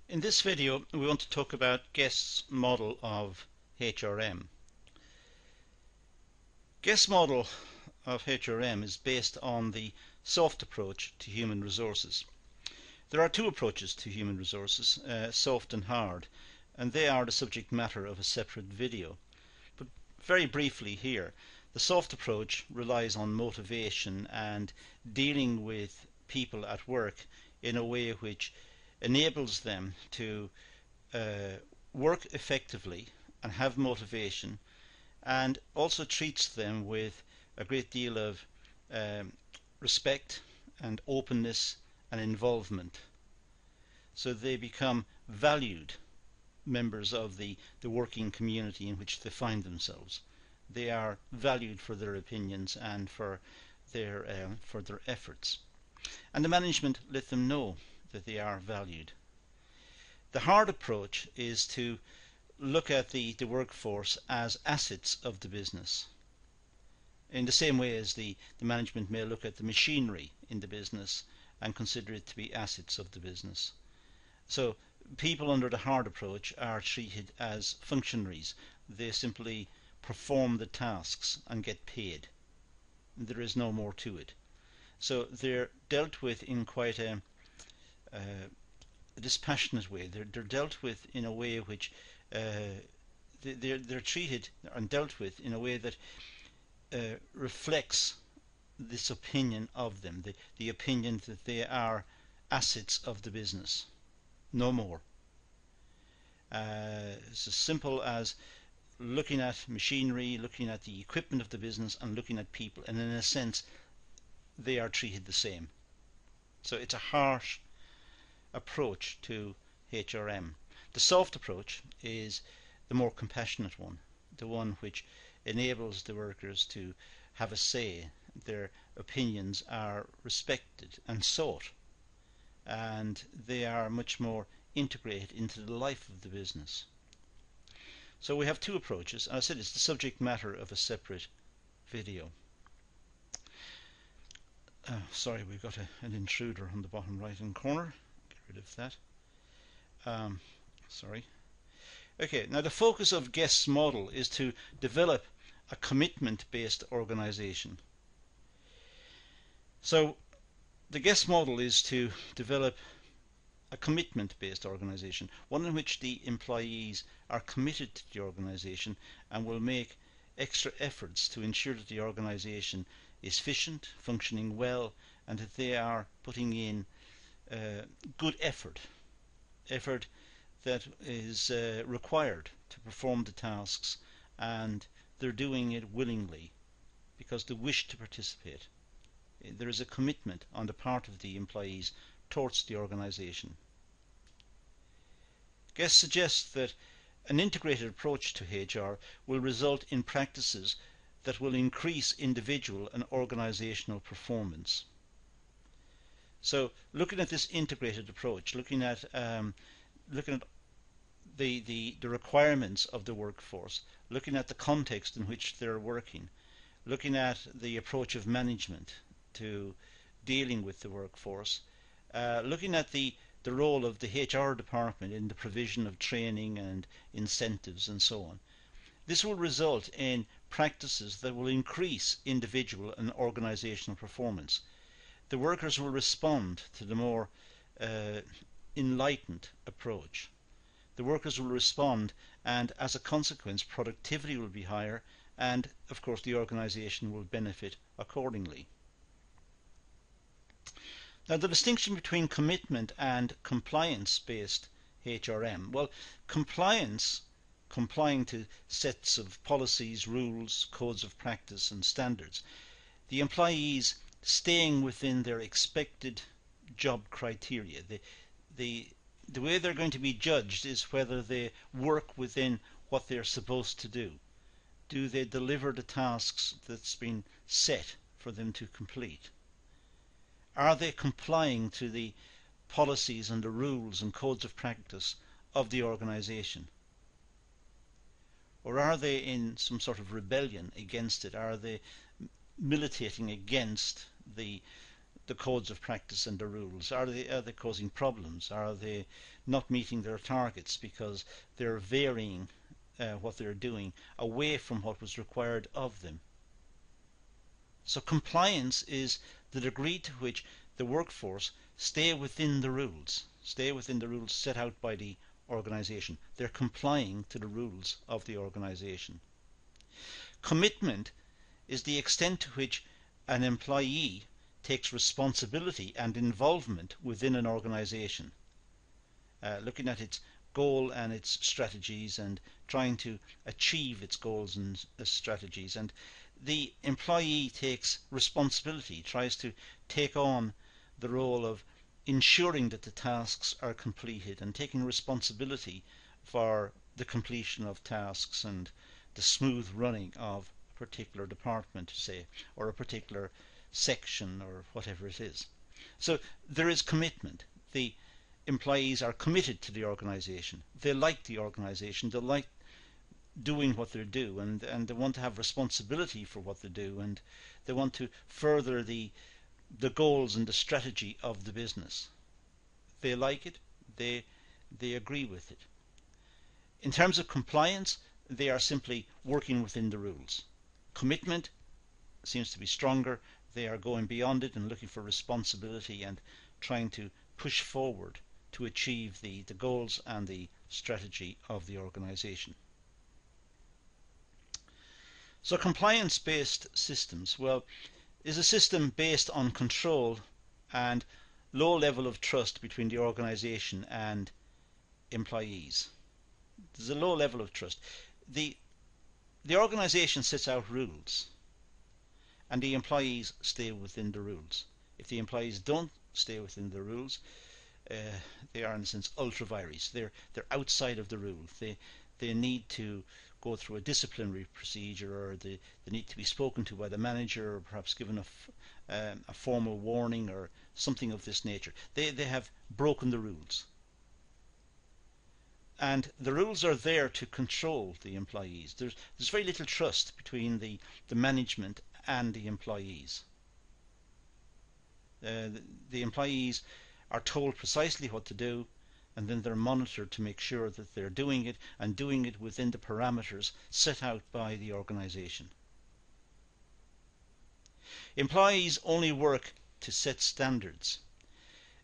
In this video we want to talk about Guest's model of HRM. Guest's model of HRM is based on the soft approach to human resources. There are two approaches to human resources, soft and hard, and they are the subject matter of a separate video. But very briefly here, the soft approach relies on motivation and dealing with people at work in a way which enables them to work effectively and have motivation, and also treats them with a great deal of respect and openness and involvement, so they become valued members of the working community in which they find themselves. They are valued for their opinions and for their efforts, and the management let them know that they are valued. The hard approach is to look at the workforce as assets of the business, in the same way as the management may look at the machinery in the business and consider it to be assets of the business. So people under the hard approach are treated as functionaries. They simply perform the tasks and get paid. There is no more to it. So they're dealt with in quite a dispassionate way. They're dealt with in a way which they're treated and dealt with in a way that reflects this opinion of them, the opinion that they are assets of the business, no more. It's as simple as looking at machinery, looking at the equipment of the business, and looking at people, and in a sense they are treated the same. So it's a harsh approach to HRM. The soft approach is the more compassionate one, the one which enables the workers to have a say. Their opinions are respected and sought, and they are much more integrated into the life of the business. So we have two approaches, and I said it's the subject matter of a separate video. Sorry, we've got an intruder on the bottom right hand corner. Get rid of that. Sorry. Okay, now the focus of Guest's model is to develop a commitment-based organization. So the Guest model is to develop a commitment-based organization, one in which the employees are committed to the organization and will make extra efforts to ensure that the organization is efficient, functioning well, and that they are putting in good effort that is required to perform the tasks, and they're doing it willingly because they wish to participate. There is a commitment on the part of the employees towards the organization. Guest suggests that an integrated approach to HR will result in practices that will increase individual and organizational performance. So looking at this integrated approach, looking at the requirements of the workforce, looking at the context in which they're working, looking at the approach of management to dealing with the workforce, looking at the role of the HR department in the provision of training and incentives and so on. This will result in practices that will increase individual and organizational performance. The workers will respond to the more enlightened approach. The workers will respond, and as a consequence productivity will be higher, and of course the organization will benefit accordingly. Now, the distinction between commitment and compliance-based HRM. Well, complying to sets of policies, rules, codes of practice and standards. The employees staying within their expected job criteria. The way they're going to be judged is whether they work within what they're supposed to do. Do they deliver the tasks that's been set for them to complete? Are they complying to the policies and the rules and codes of practice of the organization? Or are they in some sort of rebellion against it? Are they militating against the the codes of practice and the rules? Are they causing problems? Are they not meeting their targets because they're varying what they're doing away from what was required of them? So compliance is the degree to which the workforce stay within the rules set out by the organisation. They're complying to the rules of the organisation. Commitment is the extent to which an employee takes responsibility and involvement within an organisation, looking at its goal and its strategies and trying to achieve its goals and strategies. And the employee takes responsibility, tries to take on the role of ensuring that the tasks are completed and taking responsibility for the completion of tasks and the smooth running of a particular department, say, or a particular section or whatever it is. So there is commitment. The employees are committed to the organisation. They like the organisation. They like doing what they do, and they want to have responsibility for what they do, and they want to further the goals and the strategy of the business. They like it. They agree with it. In terms of compliance, they are simply working within the rules. Commitment seems to be stronger. They are going beyond it and looking for responsibility and trying to push forward to achieve the goals and the strategy of the organisation. So compliance-based systems, well, is a system based on control and low level of trust between the organisation and employees. There's a low level of trust. The organisation sets out rules and the employees stay within the rules. If the employees don't stay within the rules, they are in a sense ultra vires. They're outside of the rules. They need to go through a disciplinary procedure, or they need to be spoken to by the manager, or perhaps given a formal warning or something of this nature. They have broken the rules. And the rules are there to control the employees. There's very little trust between the management and the employees. The employees are told precisely what to do, and then they're monitored to make sure that they're doing it, and doing it within the parameters set out by the organisation. Employees only work to set standards.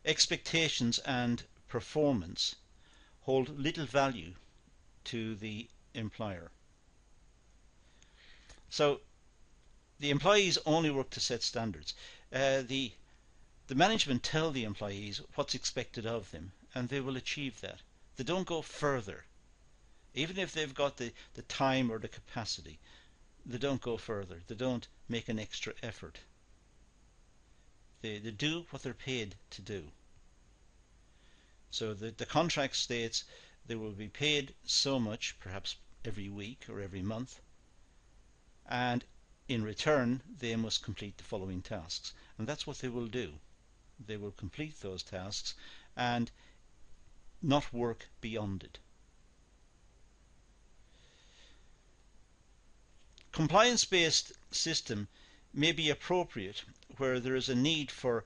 Expectations and performance hold little value to the employer. So the employees only work to set standards. The management tell the employees what's expected of them, and they will achieve that. They don't go further. Even if they've got the time or the capacity, they don't go further. They don't make an extra effort. They do what they're paid to do. So the contract states they will be paid so much, perhaps every week or every month, and in return they must complete the following tasks. And that's what they will do. They will complete those tasks and not work beyond it. Compliance-based system may be appropriate where there is a need for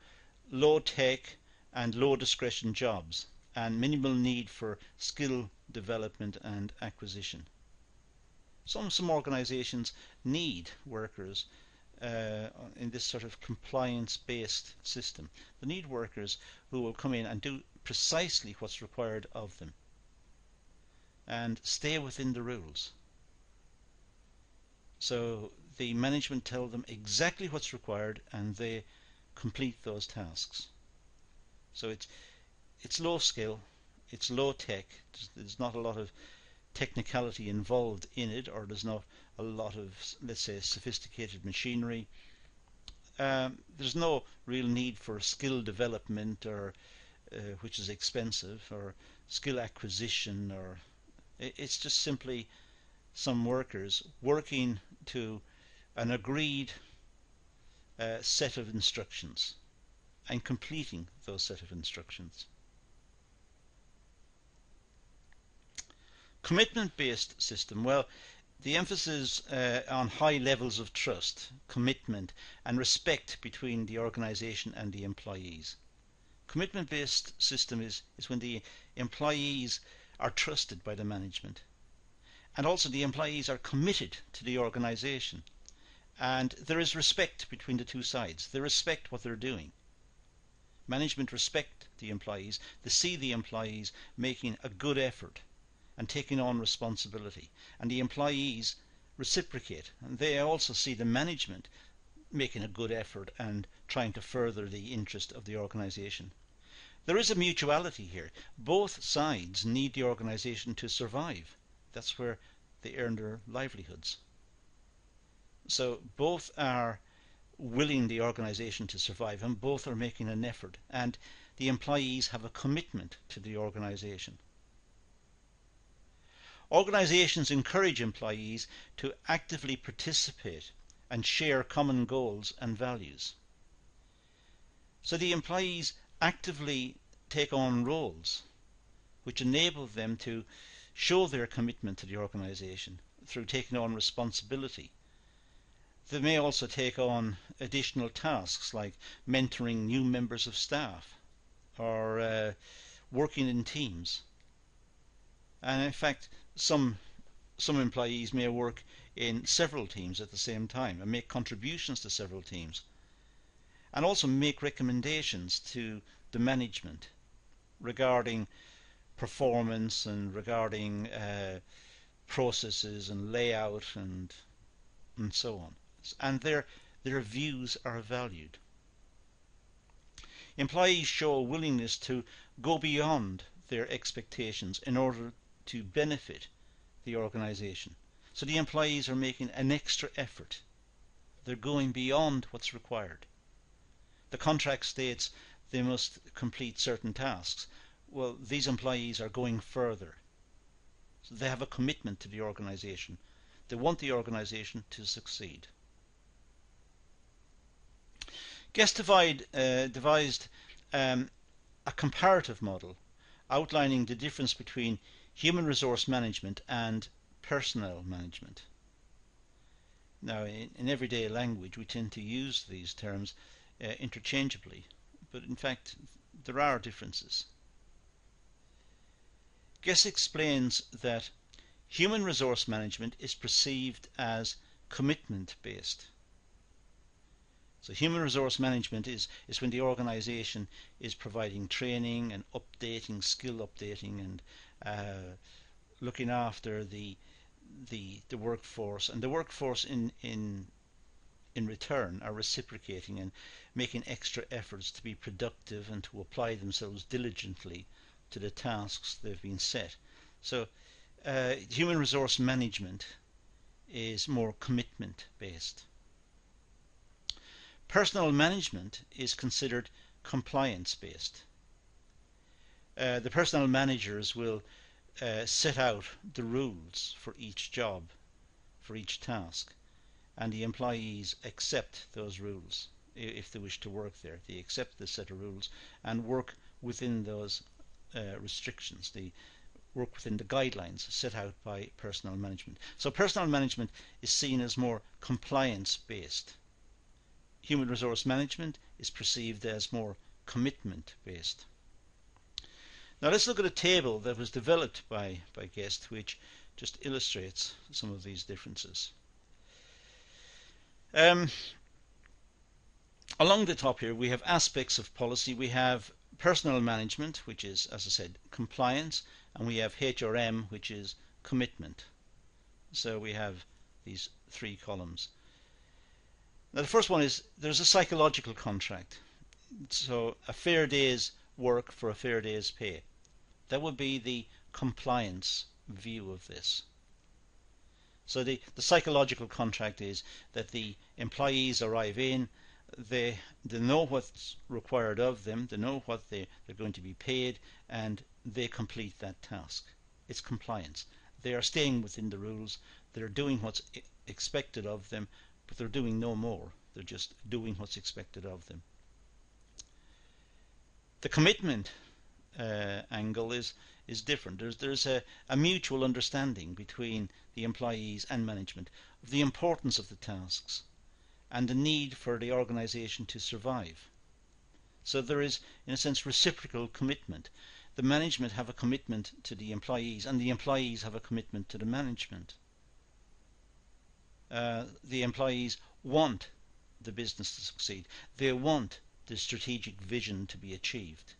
low-tech and low-discretion jobs and minimal need for skill development and acquisition. Some organisations need workers in this sort of compliance-based system. They need workers who will come in and do precisely what's required of them and stay within the rules. So the management tell them exactly what's required and they complete those tasks. So it's low skill, it's low tech, there's not a lot of technicality involved in it, or there's not a lot of, let's say, sophisticated machinery. There's no real need for skill development, or which is expensive, or skill acquisition, or it's just simply some workers working to an agreed set of instructions and completing those set of instructions. Commitment-based system, well, The emphasis on high levels of trust, commitment, and respect between the organization and the employees. Commitment-based system is when the employees are trusted by the management, and also the employees are committed to the organization, and there is respect between the two sides. They respect what they're doing. Management respect the employees. They see the employees making a good effort and taking on responsibility, and the employees reciprocate, and they also see the management making a good effort and trying to further the interest of the organization. There is a mutuality here. Both sides need the organization to survive. That's where they earn their livelihoods. So both are willing the organization to survive, and both are making an effort, and the employees have a commitment to the organization. Organizations encourage employees to actively participate and share common goals and values. So the employees actively take on roles which enable them to show their commitment to the organization through taking on responsibility. They may also take on additional tasks like mentoring new members of staff or working in teams. And in fact, some employees may work in several teams at the same time and make contributions to several teams, and also make recommendations to the management regarding performance and regarding processes and layout and so on. And their views are valued. Employees show a willingness to go beyond their expectations in order to benefit the organization. So the employees are making an extra effort. They're going beyond what's required. The contract states they must complete certain tasks. Well, these employees are going further. So they have a commitment to the organization. They want the organization to succeed. Guest devised a comparative model outlining the difference between human resource management and personnel management. Now, in everyday language, we tend to use these terms interchangeably, but in fact, there are differences. Guest explains that human resource management is perceived as commitment-based. So human resource management is when the organization is providing training and updating, skill updating, and looking after the workforce, and the workforce in return are reciprocating and making extra efforts to be productive and to apply themselves diligently to the tasks they've been set. So human resource management is more commitment based. Personnel management is considered compliance based. The personnel managers will set out the rules for each job, for each task, and the employees accept those rules if they wish to work there. They accept the set of rules and work within those restrictions. They work within the guidelines set out by personnel management. So personnel management is seen as more compliance based. Human resource management is perceived as more commitment based. Now let's look at a table that was developed by Guest, which just illustrates some of these differences. Along the top here we have aspects of policy. We have personnel management, which is, as I said, compliance, and we have HRM, which is commitment. So we have these three columns. Now the first one is there's a psychological contract. So a fair day's work for a fair day's pay. That would be the compliance view of this. So the psychological contract is that the employees arrive in, they know what's required of them, they know what they're going to be paid, and they complete that task. It's compliance. They are staying within the rules, they're doing what's expected of them, but they're doing no more. They're just doing what's expected of them. The commitment angle is is different. There's a mutual understanding between the employees and management of the importance of the tasks and the need for the organisation to survive. So there is, in a sense, reciprocal commitment. The management have a commitment to the employees, and the employees have a commitment to the management. The employees want the business to succeed. They want the strategic vision to be achieved.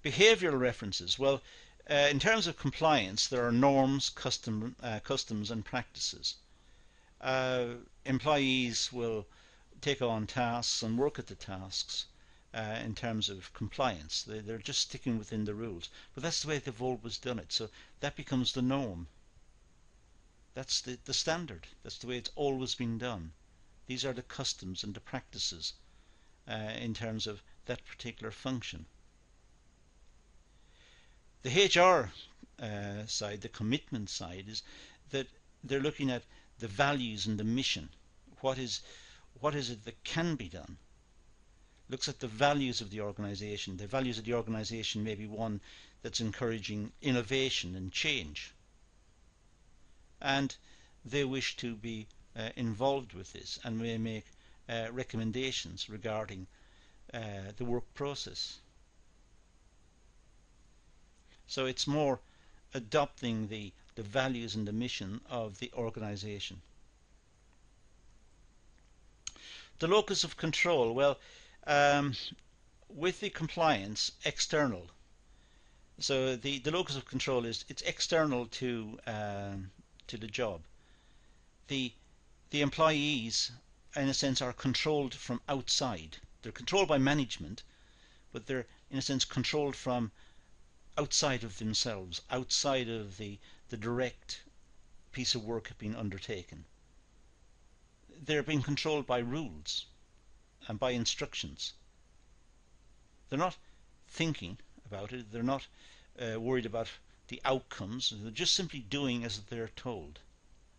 Behavioural references. Well, in terms of compliance, there are norms, customs and practices. Employees will take on tasks and work at the tasks in terms of compliance. They're just sticking within the rules. But that's the way they've always done it. So that becomes the norm. That's the standard. That's the way it's always been done. These are the customs and the practices in terms of that particular function. The HR side, the commitment side, is that they're looking at the values and the mission. What is it that can be done? Looks at the values of the organisation. The values of the organisation may be one that's encouraging innovation and change. And they wish to be involved with this and may make recommendations regarding the work process. So it's more adopting the values and the mission of the organisation. The locus of control. Well, with the compliance, external. So the locus of control it's external to the job. The employees, in a sense, are controlled from outside. They're controlled by management, but they're, in a sense, controlled from outside of themselves, outside of the direct piece of work being undertaken. They're being controlled by rules and by instructions. They're not thinking about it. They're not worried about the outcomes. They're just simply doing as they're told.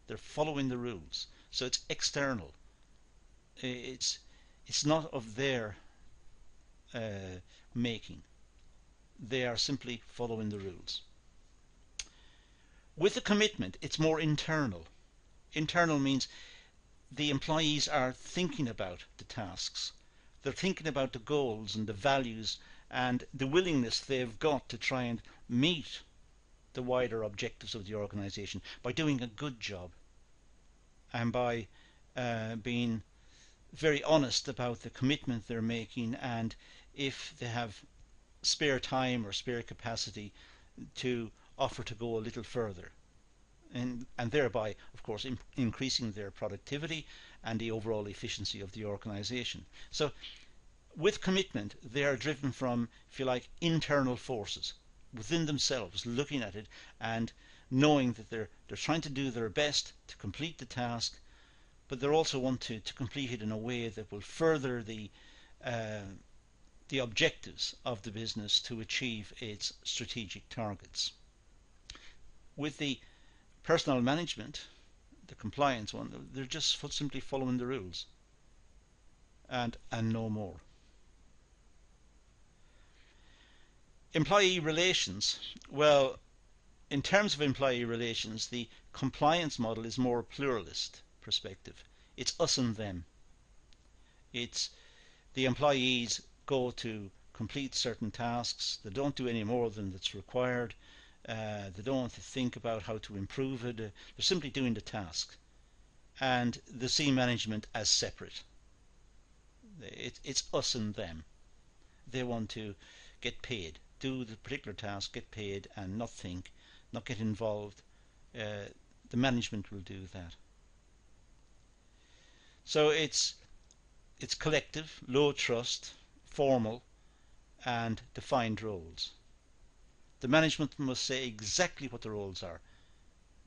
They're following the rules. So it's external. It's not of their making. They are simply following the rules. With the commitment, it's more internal. Internal means the employees are thinking about the tasks. They're thinking about the goals and the values and the willingness they've got to try and meet the wider objectives of the organisation by doing a good job and by being very honest about the commitment they're making, and if they have spare time or spare capacity to offer to go a little further, and thereby, of course, increasing their productivity and the overall efficiency of the organisation. So with commitment, they are driven from, if you like, internal forces within themselves, looking at it and knowing that they're trying to do their best to complete the task, but they also want to complete it in a way that will further the objectives of the business to achieve its strategic targets. With the personnel management, the compliance one, they're just simply following the rules and no more. Employee relations. Well, in terms of employee relations, the compliance model is more pluralist perspective. It's us and them. It's the employees go to complete certain tasks. They don't do any more than that's required. They don't have to think about how to improve it. They're simply doing the task, and they see management as separate. It's us and them. They want to get paid, do the particular task, get paid, and not think, not get involved. The management will do that. So it's collective, low trust, formal, and defined roles. The management must say exactly what the roles are.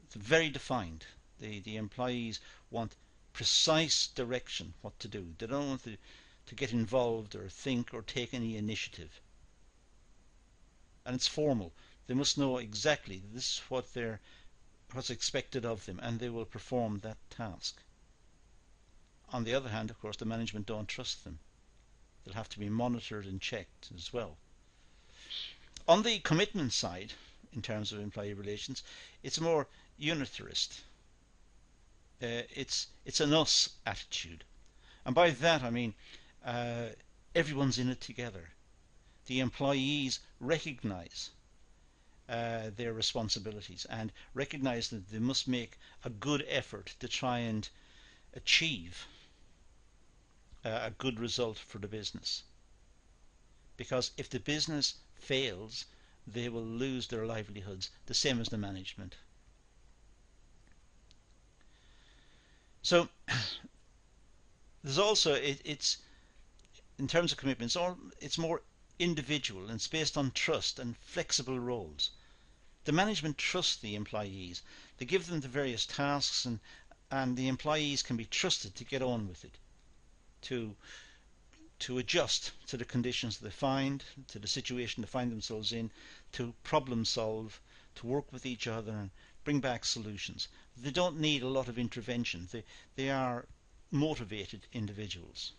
It's very defined. The employees want precise direction what to do. They don't want to get involved or think or take any initiative. And it's formal. They must know exactly this is what's expected of them, and they will perform that task. On the other hand, of course, the management don't trust them. They'll have to be monitored and checked as well. On the commitment side, in terms of employee relations, it's more unitarist. It's an us attitude, and by that I mean everyone's in it together. The employees recognise their responsibilities and recognise that they must make a good effort to try and achieve a good result for the business. Because if the business fails, they will lose their livelihoods, the same as the management. So there's also it's in terms of commitments, it's more individual and it's based on trust and flexible roles. The management trusts the employees. They give them the various tasks, and the employees can be trusted to get on with it, to adjust to the conditions they find, to the situation they find themselves in, to problem solve, to work with each other and bring back solutions. They don't need a lot of intervention. They are motivated individuals.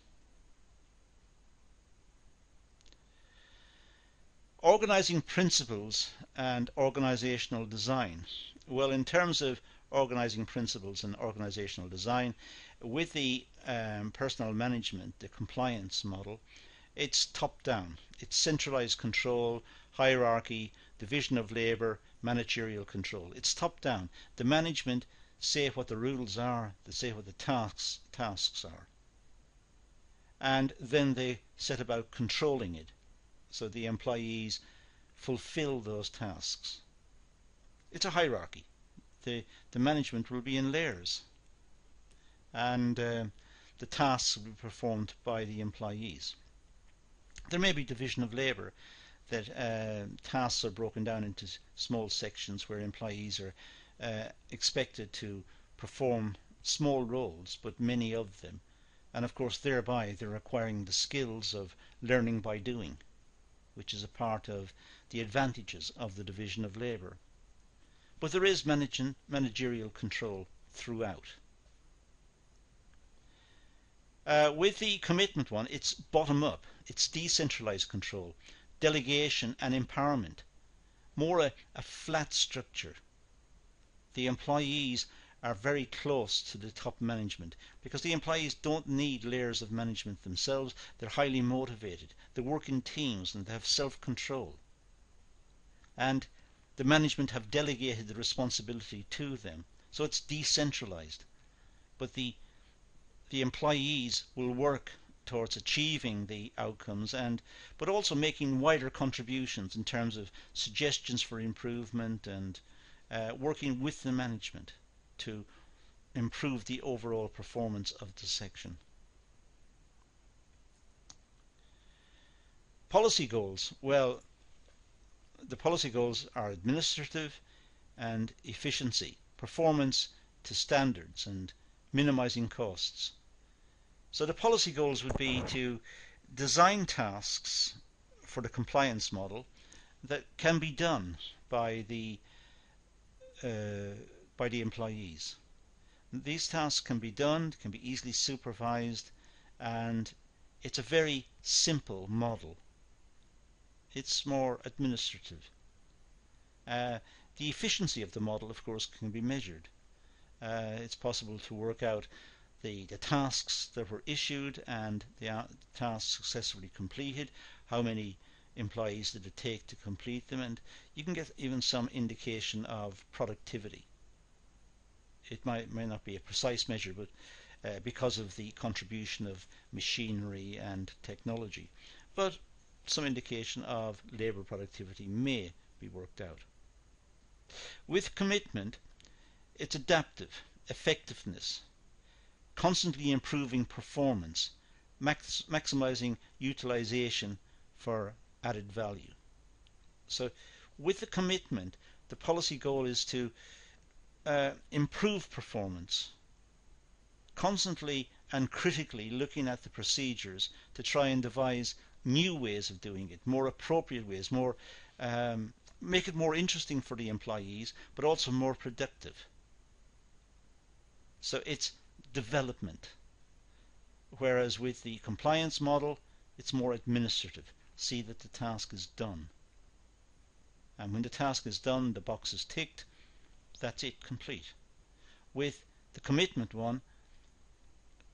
Organising principles and organisational design. Well, in terms of organising principles and organisational design, with the personnel management, the compliance model, it's top-down. It's centralised control, hierarchy, division of labour, managerial control. It's top-down. The management say what the rules are, they say what the tasks are, and then they set about controlling it, so the employees fulfill those tasks. It's a hierarchy. The management will be in layers, and the tasks will be performed by the employees. There may be division of labour, that tasks are broken down into small sections where employees are expected to perform small roles, but many of them, and of course thereby they're acquiring the skills of learning by doing, which is a part of the advantages of the division of labour. But there is managerial control throughout. With the commitment one, it's bottom up. It's decentralized control, delegation and empowerment, more a flat structure. The employees are very close to the top management because the employees don't need layers of management themselves. They're highly motivated. They work in teams and they have self-control. And the management have delegated the responsibility to them. So it's decentralized. But the employees will work towards achieving the outcomes, but also making wider contributions in terms of suggestions for improvement and working with the management to improve the overall performance of the section. Policy goals. Well, the policy goals are administrative and efficiency, performance to standards and minimizing costs. So the policy goals would be to design tasks for the compliance model that can be done by the employees. These tasks can be done, can be easily supervised, and it's a very simple model. It's more administrative. The efficiency of the model, of course, can be measured. It's possible to work out the tasks that were issued and the tasks successfully completed, how many employees did it take to complete them, and you can get even some indication of productivity. It may not be a precise measure, but because of the contribution of machinery and technology, but some indication of labour productivity may be worked out. With commitment, it's adaptive, effectiveness, constantly improving performance, maximizing utilization for added value. So with the commitment, the policy goal is to improve performance, constantly and critically looking at the procedures to try and devise new ways of doing it, more appropriate ways, more make it more interesting for the employees, but also more productive. So it's development. Whereas with the compliance model, it's more administrative. See that the task is done. And when the task is done, the box is ticked, that's it, complete. With the commitment one,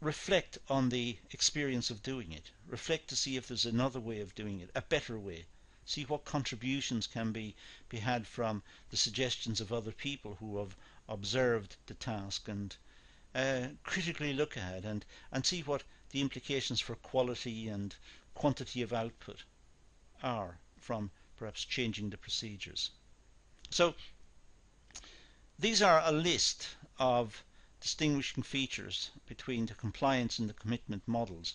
reflect on the experience of doing it. Reflect to see if there's another way of doing it, a better way. See what contributions can be had from the suggestions of other people who have observed the task, and critically look ahead and see what the implications for quality and quantity of output are from perhaps changing the procedures. So these are a list of distinguishing features between the compliance and the commitment models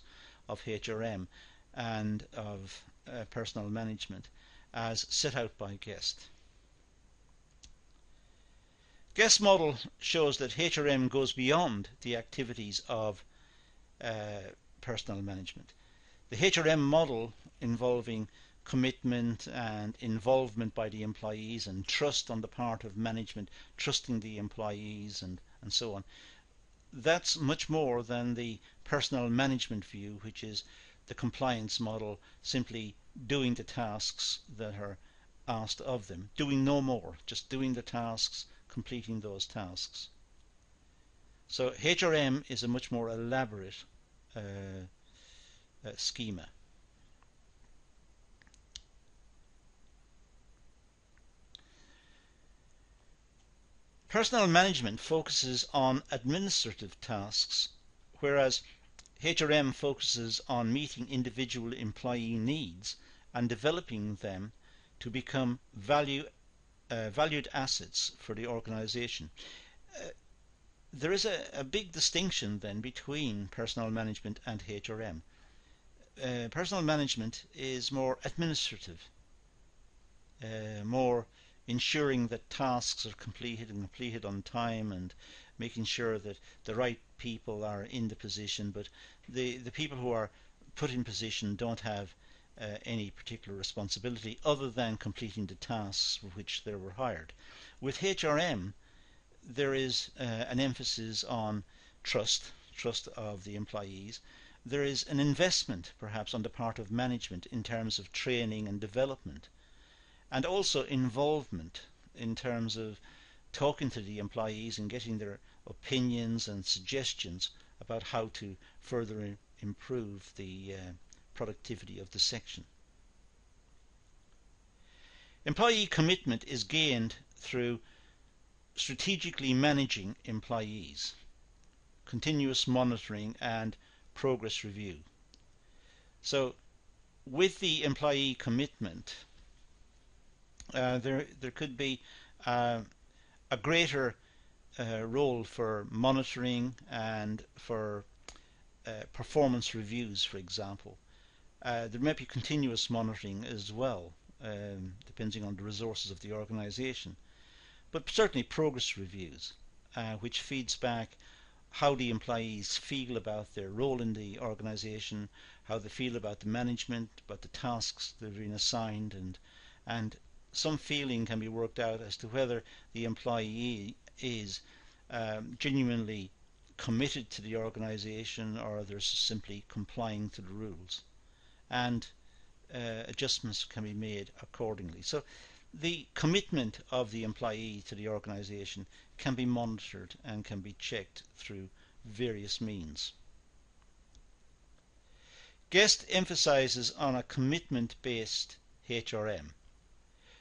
of HRM and of personnel management as set out by Guest. Guest's model shows that HRM goes beyond the activities of personnel management. The HRM model involving commitment and involvement by the employees and trust on the part of management, trusting the employees and so on. That's much more than the personnel management view, which is the compliance model, simply doing the tasks that are asked of them, doing no more, just doing the tasks, completing those tasks. So HRM is a much more elaborate schema. Personnel management focuses on administrative tasks, whereas HRM focuses on meeting individual employee needs and developing them to become valued assets for the organization. There is a big distinction then between personnel management and HRM. Personnel management is more administrative, more ensuring that tasks are completed on time, and making sure that the right people are in the position, but the people who are put in position don't have any particular responsibility other than completing the tasks for which they were hired. With HRM, there is an emphasis on trust of the employees. There is an investment perhaps on the part of management in terms of training and development, and also involvement in terms of talking to the employees and getting their opinions and suggestions about how to further improve the productivity of the section. Employee commitment is gained through strategically managing employees, continuous monitoring and progress review. So with the employee commitment, there could be a greater role for monitoring and for performance reviews, for example. There may be continuous monitoring as well, depending on the resources of the organization, but certainly progress reviews, which feeds back how the employees feel about their role in the organization, how they feel about the management, about the tasks they've been assigned, and some feeling can be worked out as to whether the employee is genuinely committed to the organization or they're simply complying to the rules, and adjustments can be made accordingly. So the commitment of the employee to the organization can be monitored and can be checked through various means. Guest emphasizes on a commitment-based HRM.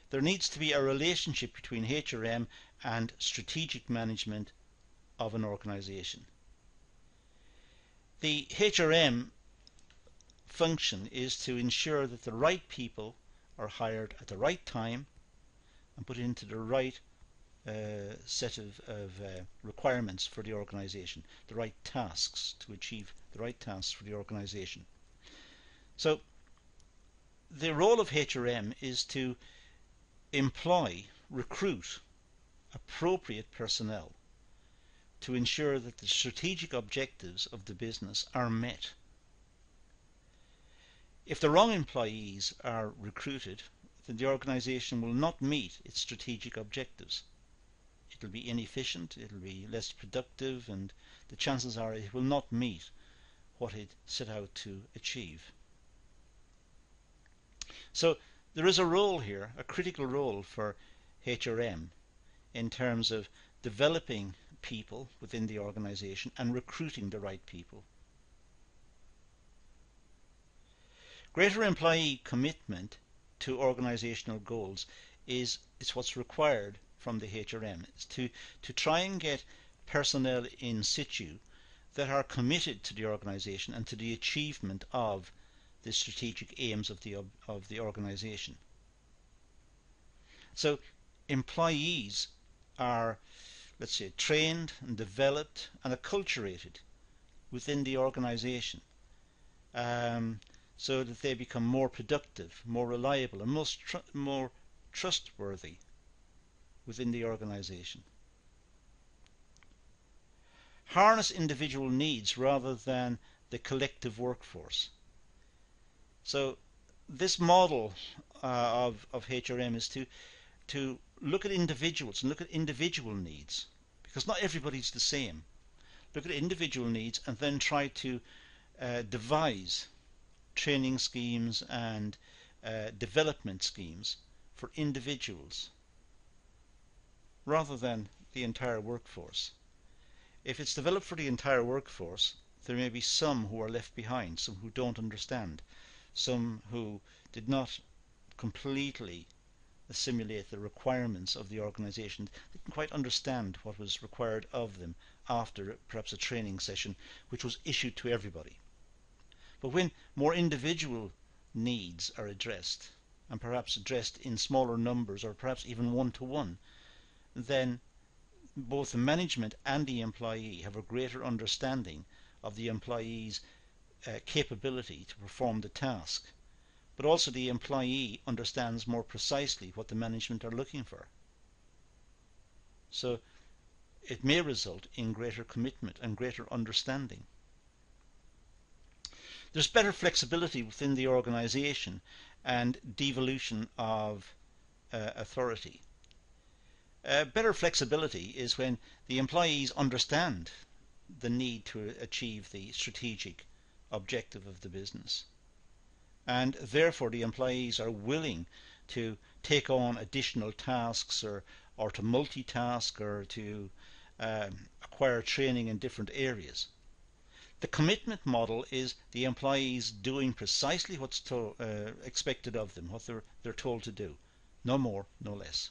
There needs to be a relationship between HRM and strategic management of an organization. The HRM function is to ensure that the right people are hired at the right time and put into the right set of requirements for the organization, the right tasks to achieve the right tasks for the organization. So the role of HRM is to recruit appropriate personnel to ensure that the strategic objectives of the business are met. If the wrong employees are recruited, then the organization will not meet its strategic objectives. It will be inefficient, it will be less productive, and the chances are it will not meet what it set out to achieve. So there is a role here, a critical role for HRM in terms of developing people within the organization and recruiting the right people. Greater employee commitment to organizational goals is what's required from the HRM. It's to try and get personnel in situ that are committed to the organization and to the achievement of the strategic aims of the organization. So employees are, let's say, trained and developed and acculturated within the organization, so that they become more productive, more reliable, and more trustworthy within the organization. Harness individual needs rather than the collective workforce. So this model of HRM is to look at individuals and look at individual needs, because not everybody's the same. Look at individual needs and then try to devise training schemes and development schemes for individuals rather than the entire workforce. If it's developed for the entire workforce, there may be some who are left behind, some who don't understand, some who did not completely assimilate the requirements of the organization, didn't quite understand what was required of them after perhaps a training session which was issued to everybody. But when more individual needs are addressed, and perhaps addressed in smaller numbers or perhaps even one-to-one, then both the management and the employee have a greater understanding of the employee's capability to perform the task. But also the employee understands more precisely what the management are looking for. So it may result in greater commitment and greater understanding. There's better flexibility within the organization and devolution of authority. Better flexibility is when the employees understand the need to achieve the strategic objective of the business, and therefore the employees are willing to take on additional tasks or to multitask or to acquire training in different areas. The commitment model is the employees doing precisely what's expected of them, what they're told to do, no more, no less.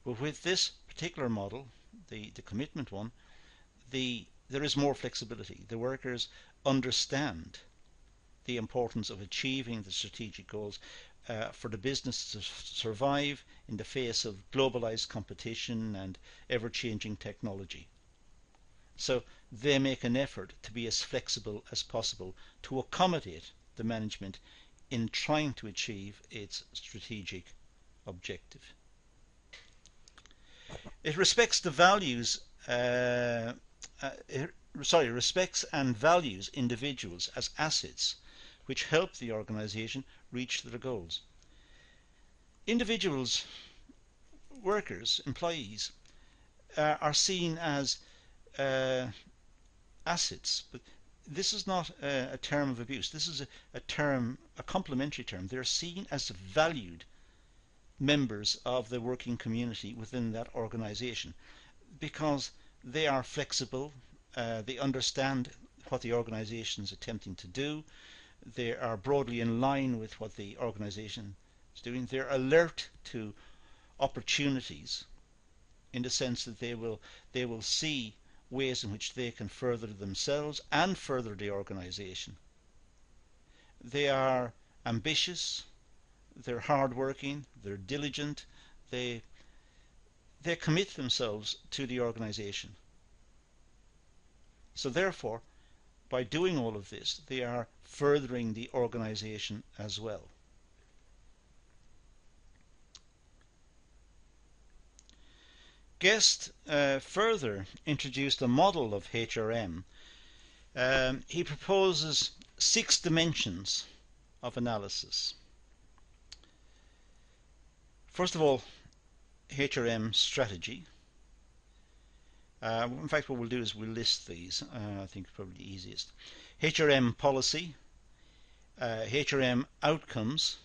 But with this particular model, the commitment one, there is more flexibility. The workers understand the importance of achieving the strategic goals for the business to survive in the face of globalized competition and ever-changing technology. So they make an effort to be as flexible as possible to accommodate the management in trying to achieve its strategic objective. It respects the values, respects and values individuals as assets which help the organization reach their goals. Individuals, workers, employees are seen as assets, but this is not a term of abuse. This is a complementary term. They're seen as valued members of the working community within that organization because they are flexible, they understand what the organization is attempting to do, they are broadly in line with what the organization is doing, they're alert to opportunities in the sense that they will see ways in which they can further themselves and further the organization. They are ambitious, they're hardworking, they're diligent, they commit themselves to the organization. So therefore, by doing all of this, they are furthering the organization as well. Guest further introduced a model of HRM. He proposes 6 dimensions of analysis. First of all, HRM strategy. In fact, what we'll do is we'll list these. I think it's probably the easiest. HRM policy, HRM outcomes,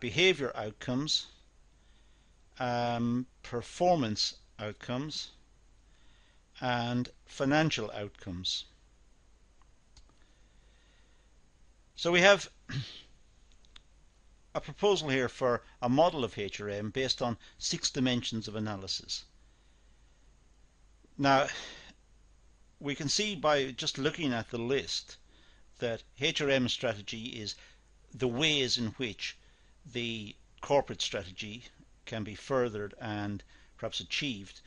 behavior outcomes, performance outcomes, and financial outcomes. So we have a proposal here for a model of HRM based on 6 dimensions of analysis. Now, we can see by just looking at the list that HRM strategy is the ways in which the corporate strategy can be furthered and perhaps achieved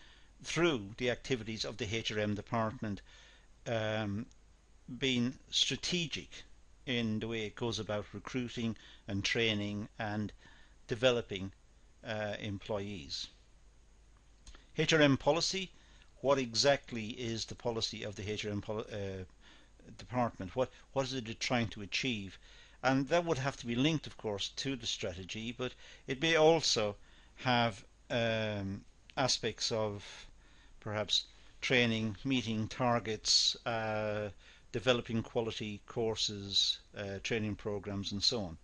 through the activities of the HRM department, being strategic in the way it goes about recruiting and training and developing employees. HRM policy, what exactly is the policy of the HRM department? What is it trying to achieve? And that would have to be linked, of course, to the strategy, but it may also have aspects of perhaps training, meeting targets, developing quality courses, training programs, and so on.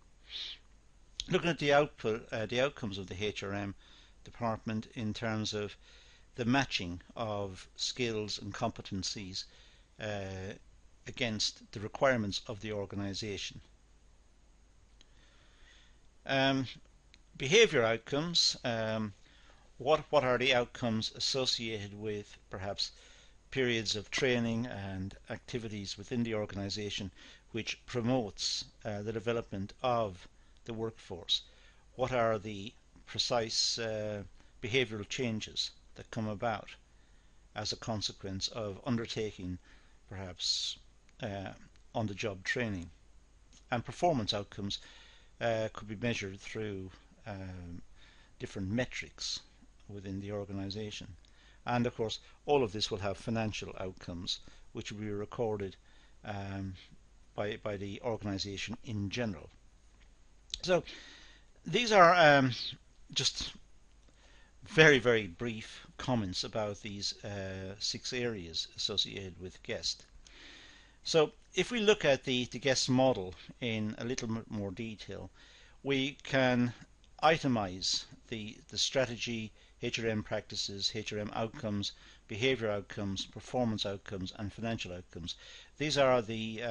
Looking at the outcomes of the HRM department in terms of the matching of skills and competencies against the requirements of the organization. Behavior outcomes, what are the outcomes associated with perhaps periods of training and activities within the organization which promotes the development of the workforce? What are the precise behavioral changes that come about as a consequence of undertaking perhaps on-the-job training? And performance outcomes could be measured through different metrics within the organization. And of course, all of this will have financial outcomes which will be recorded by the organization in general. So these are just very, very brief comments about these 6 areas associated with GEST. So if we look at the GEST model in a little bit more detail, we can itemize the strategy, HRM practices, HRM outcomes, behavior outcomes, performance outcomes, and financial outcomes. These are the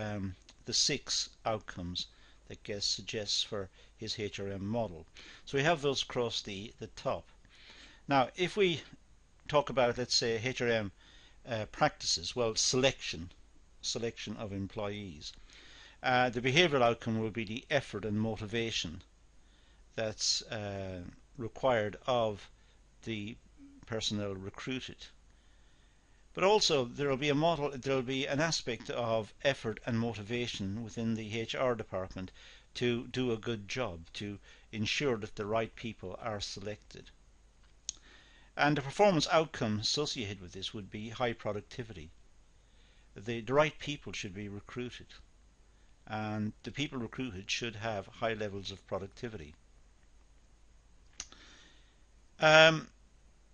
6 outcomes that GEST suggests for his HRM model. So we have those across the top. Now, if we talk about, let's say, HRM practices, well, selection of employees. The behavioral outcome will be the effort and motivation that's required of the personnel recruited. But also there will be an aspect of effort and motivation within the HR department to do a good job, to ensure that the right people are selected. And the performance outcome associated with this would be high productivity. The right people should be recruited, and the people recruited should have high levels of productivity.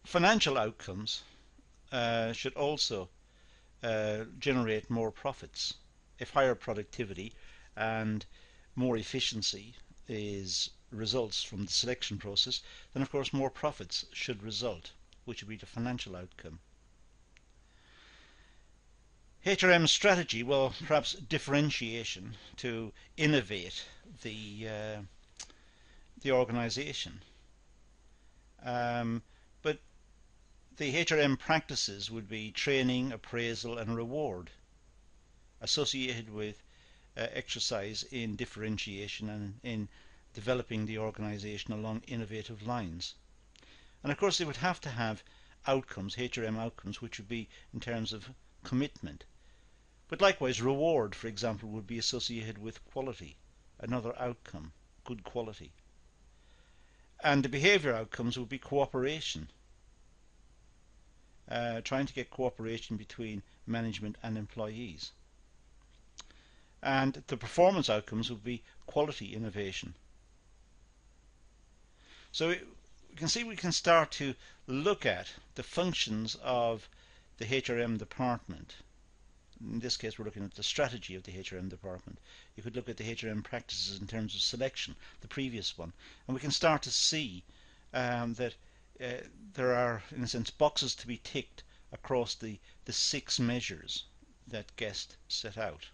Financial outcomes should also generate more profits. If higher productivity and more efficiency results from the selection process, then of course more profits should result, which would be the financial outcome. HRM strategy, well, perhaps differentiation to innovate the organization. But the HRM practices would be training, appraisal, and reward associated with exercise in differentiation and in developing the organization along innovative lines. And of course they would have to have outcomes, HRM outcomes, which would be in terms of commitment. But likewise, reward, for example, would be associated with quality, another outcome, good quality. And the behavior outcomes would be cooperation, trying to get cooperation between management and employees. And the performance outcomes would be quality innovation. So we can see we can start to look at the functions of the HRM department, in this case we're looking at the strategy of the HRM department. You could look at the HRM practices in terms of selection, the previous one, and we can start to see that there are, in a sense, boxes to be ticked across the 6 measures that Guest set out.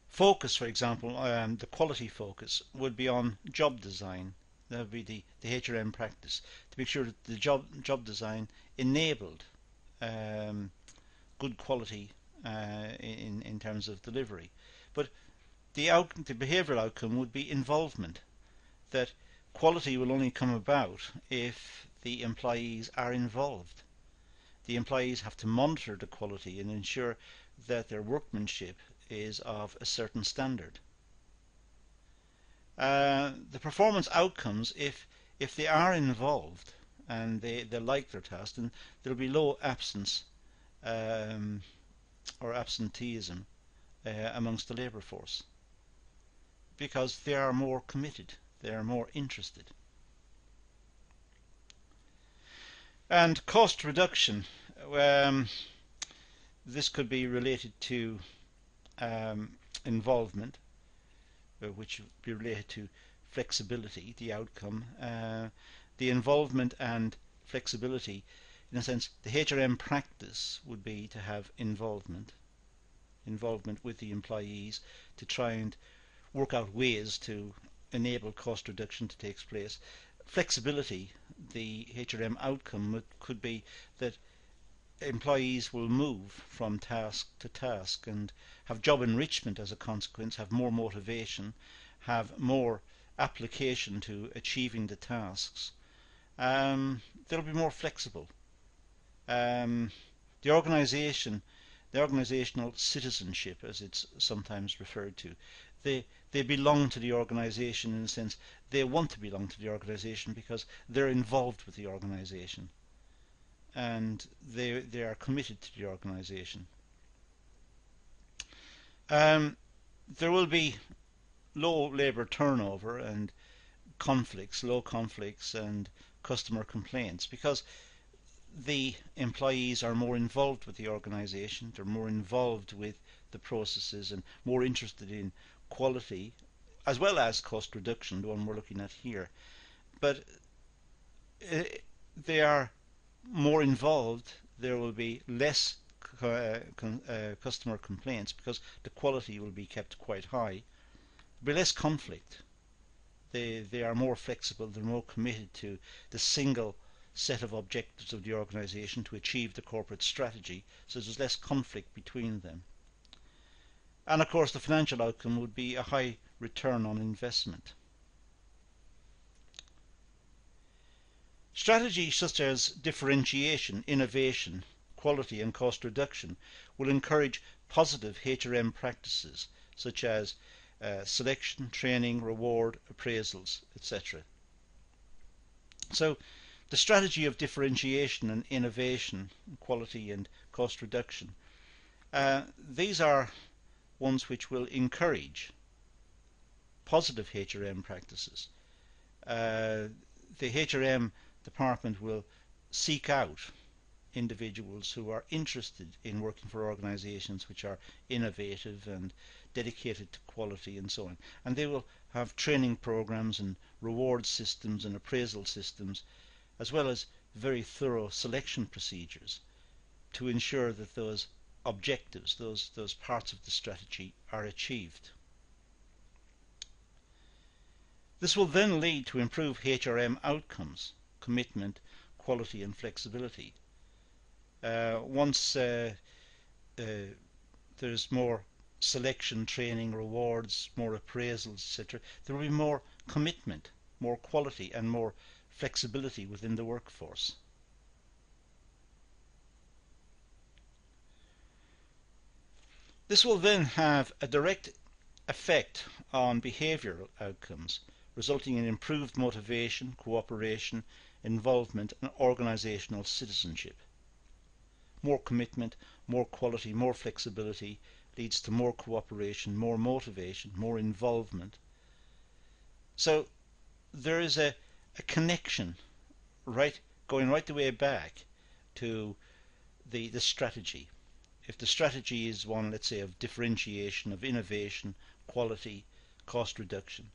Focus, for example, the quality focus would be on job design. That would be the HRM practice, to make sure that the job design enabled good quality in terms of delivery. But the behavioural outcome would be involvement, that quality will only come about if the employees are involved. The employees have to monitor the quality and ensure that their workmanship is of a certain standard. The performance outcomes, if they are involved and they like their task, then there will be low absence or absenteeism amongst the labour force, because they are more committed, they are more interested. And cost reduction, this could be related to involvement, which would be related to flexibility, the outcome. The involvement and flexibility, in a sense, the HRM practice would be to have involvement with the employees to try and work out ways to enable cost reduction to take place. Flexibility, the HRM outcome could be that employees will move from task to task and have job enrichment as a consequence, have more motivation, have more application to achieving the tasks. They'll be more flexible. The organizational citizenship, as it's sometimes referred to, they belong to the organization, in a sense. They want to belong to the organization because they're involved with the organization and they are committed to the organization. There will be low labour turnover and low conflicts and customer complaints, because the employees are more involved with the organisation, they're more involved with the processes and more interested in quality as well as cost reduction, the one we're looking at here. But they are more involved, there will be less customer complaints because the quality will be kept quite high. There will be less conflict. They are more flexible, they're more committed to the single set of objectives of the organisation to achieve the corporate strategy, so there's less conflict between them. And of course the financial outcome would be a high return on investment. Strategies such as differentiation, innovation, quality and cost reduction will encourage positive HRM practices such as selection, training, reward, appraisals, etc. So the strategy of differentiation and innovation, quality and cost reduction, these are ones which will encourage positive HRM practices. The HRM department will seek out individuals who are interested in working for organisations which are innovative and dedicated to quality and so on. And they will have training programs and reward systems and appraisal systems, as well as very thorough selection procedures to ensure that those objectives, those parts of the strategy are achieved. This will then lead to improved HRM outcomes, commitment, quality and flexibility. Once there's more selection, training, rewards, more appraisals, etc., there will be more commitment, more quality and more flexibility within the workforce. This will then have a direct effect on behavioural outcomes, resulting in improved motivation, cooperation, involvement and organisational citizenship. More commitment, more quality, more flexibility leads to more cooperation, more motivation, more involvement. So there is a connection going right the way back to the strategy. if the strategy is one, let's say, of differentiation, of innovation, quality, cost reduction,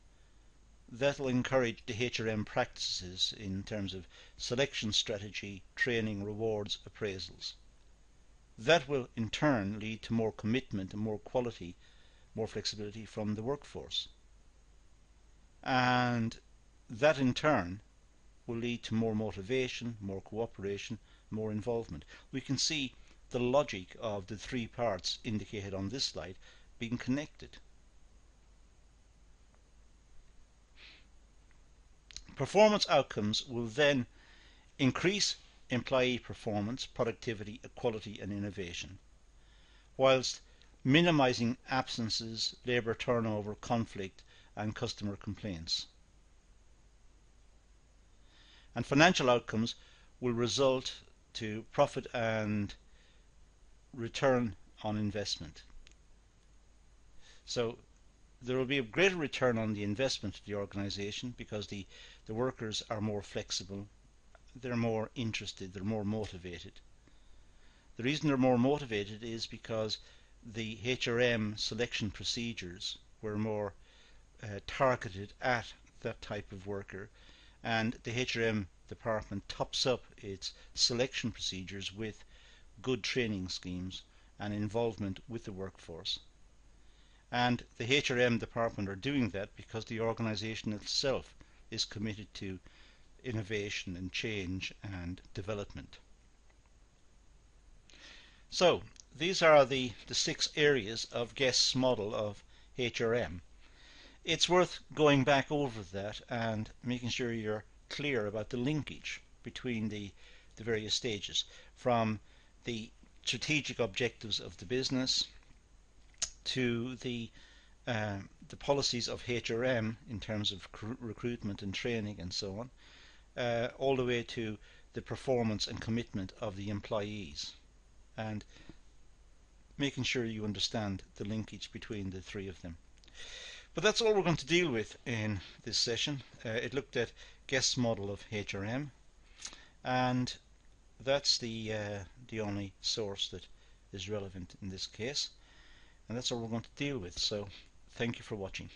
that will encourage the HRM practices in terms of selection strategy, training, rewards, appraisals. That will in turn lead to more commitment and more quality, more flexibility from the workforce. And that in turn will lead to more motivation, more cooperation, more involvement. We can see the logic of the three parts indicated on this slide being connected. Performance outcomes will then increase employee performance, productivity, equality and innovation, whilst minimizing absences, labour turnover, conflict and customer complaints. And financial outcomes will result to profit and return on investment. So there will be a greater return on the investment of the organisation because the workers are more flexible, they're more interested, they're more motivated. The reason they're more motivated is because the HRM selection procedures were more targeted at that type of worker, and the HRM department tops up its selection procedures with good training schemes and involvement with the workforce. And the HRM department are doing that because the organisation itself is committed to innovation and change and development. So these are the 6 areas of Guest's model of HRM. It's worth going back over that and making sure you're clear about the linkage between the various stages, from the strategic objectives of the business to the policies of HRM in terms of recruitment and training and so on, all the way to the performance and commitment of the employees, and making sure you understand the linkage between the 3 of them. But that's all we're going to deal with in this session. It looked at Guest's model of HRM, and that's the only source that is relevant in this case, and that's all we're going to deal with. So thank you for watching.